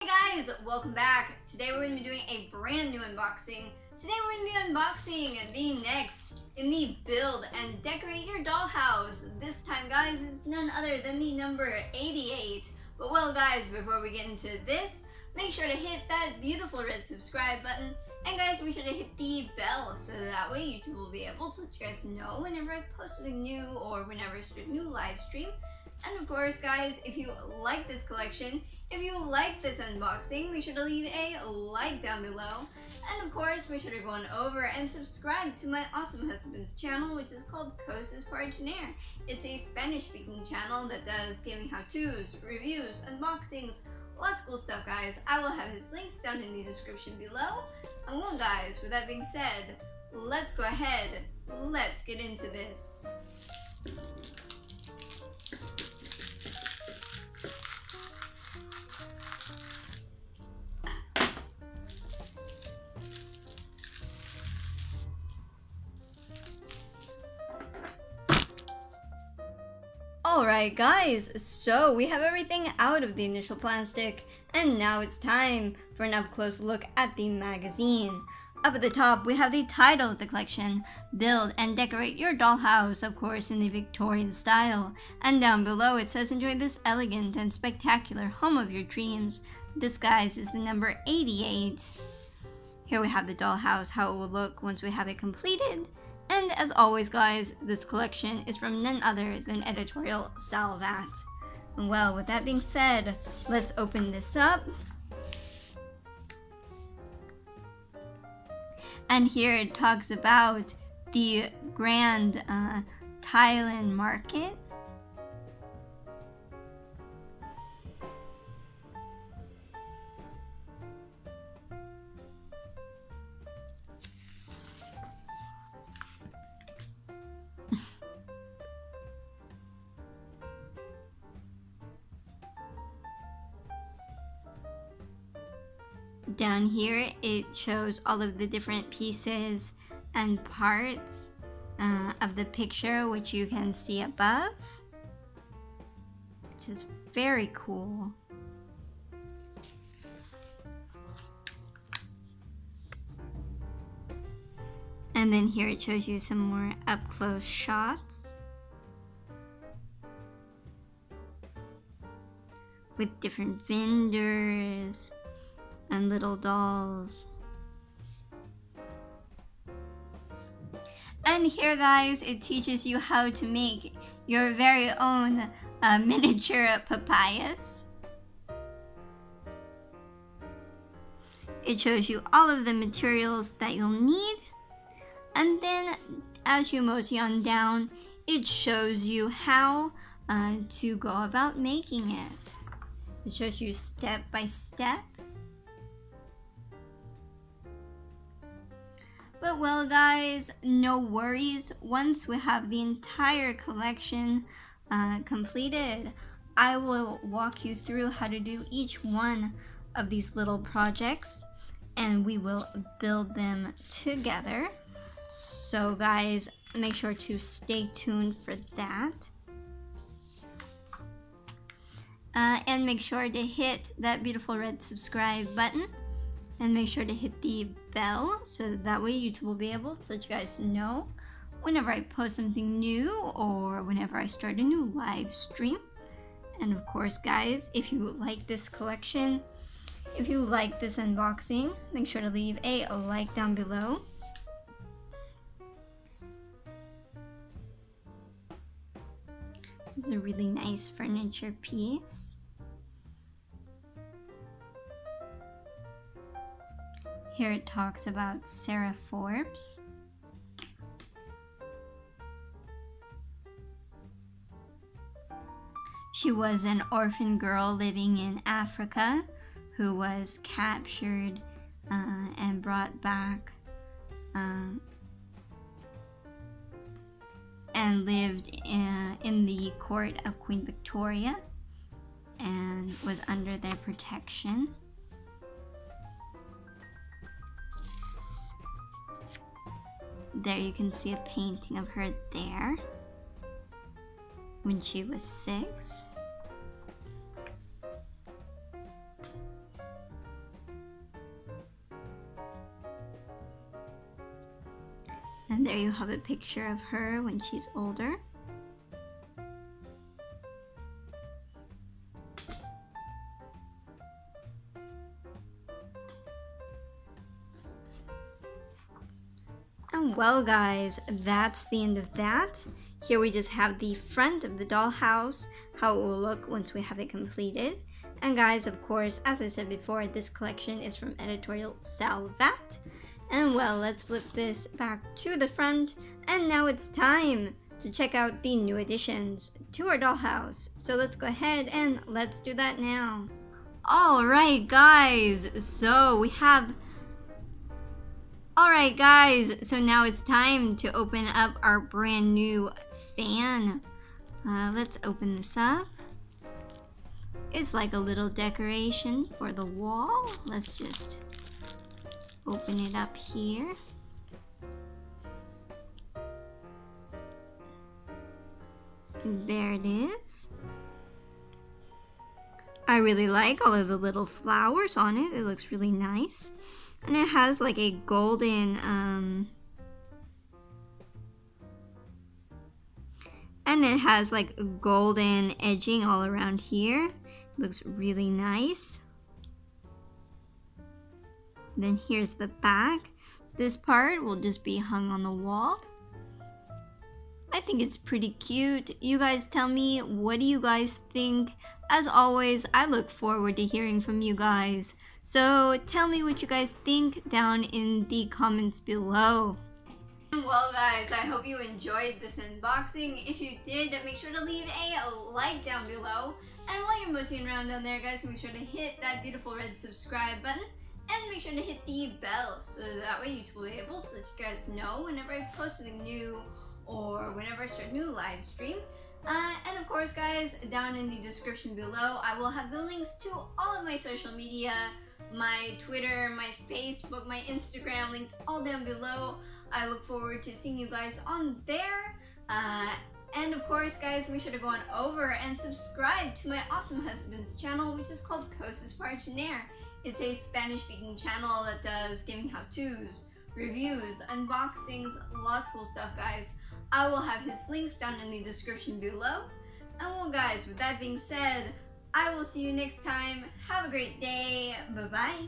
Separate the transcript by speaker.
Speaker 1: Hey guys, welcome back. Today we're going to be doing a brand new unboxing. Today we're going to be unboxing the next in the build and decorate your dollhouse. This time guys is none other than the number 88. But well guys, before we get into this, make sure to hit that beautiful red subscribe button. And guys, be sure to hit the bell so that way YouTube will be able to let you guys know whenever I post something new or whenever I start a new live stream. And of course guys, if you like this collection, if you like this unboxing, make sure to leave a like down below. And of course, make sure to go on over and subscribe to my awesome husband's channel, which is called Cosas Partener. It's a Spanish-speaking channel that does gaming how-tos, reviews, unboxings, lots of cool stuff, guys. I will have his links down in the description below. And well, guys, with that being said, let's go ahead. Let's get into this. Alright guys, so we have everything out of the initial plastic, and now it's time for an up-close look at the magazine. Up at the top, we have the title of the collection, Build and Decorate Your Dollhouse, of course in the Victorian style. And down below it says, enjoy this elegant and spectacular home of your dreams. This, guys, is the number 88. Here we have the dollhouse, how it will look once we have it completed. And as always guys, this collection is from none other than Editorial Salvat. And well, with that being said, let's open this up. And here it talks about the Grand Thailand market. Down here it shows all of the different pieces and parts of the picture, which you can see above, which is very cool. And then here it shows you some more up-close shots with different vendors and little dolls. And here guys, it teaches you how to make your very own miniature papayas. It shows you all of the materials that you'll need, and then as you mosey on down, it shows you how to go about making it. It shows you step by step. But well guys, no worries. Once we have the entire collection completed, I will walk you through how to do each one of these little projects, and we will build them together. So guys, make sure to stay tuned for that. And make sure to hit that beautiful red subscribe button. And make sure to hit the bell so that way YouTube will be able to let you guys know whenever I post something new or whenever I start a new live stream. And of course guys, if you like this collection, if you like this unboxing, make sure to leave a like down below. This is a really nice furniture piece. Here it talks about Sarah Forbes. She was an orphan girl living in Africa who was captured and brought back and lived in the court of Queen Victoria and was under their protection. There you can see a painting of her there when she was 6. And there you have a picture of her when she's older. And well guys, that's the end of that. Here we just have the front of the dollhouse, how it will look once we have it completed. And guys, of course, as I said before, this collection is from editorial Salvat. And well, let's flip this back to the front, and now it's time to check out the new additions to our dollhouse. So let's go ahead and let's do that now. Alright guys, so now it's time to open up our brand new fan. Let's open this up. It's like a little decoration for the wall. Let's just open it up here. There it is. I really like all of the little flowers on it. It looks really nice. And it has like a golden golden edging all around here. It looks really nice. Then here's the back. This part will just be hung on the wall. I think it's pretty cute. You guys tell me, what do you guys think? As always, I look forward to hearing from you guys. So tell me what you guys think down in the comments below. Well guys, I hope you enjoyed this unboxing. If you did, make sure to leave a like down below. And while you're moseying around down there guys, make sure to hit that beautiful red subscribe button. And make sure to hit the bell so that way YouTube will be able to let you guys know whenever I post something new or whenever I start a new live stream. And of course guys, down in the description below, I will have the links to all of my social media, my Twitter, my Facebook, my Instagram, linked all down below. I look forward to seeing you guys on there. And of course guys, make sure to go on over and subscribe to my awesome husband's channel, which is called Cosas Parchiner. It's a Spanish speaking channel that does gaming how-tos, reviews, unboxings, lots of cool stuff guys. I will have his links down in the description below. And well guys, with that being said, I will see you next time. Have a great day. Bye-bye.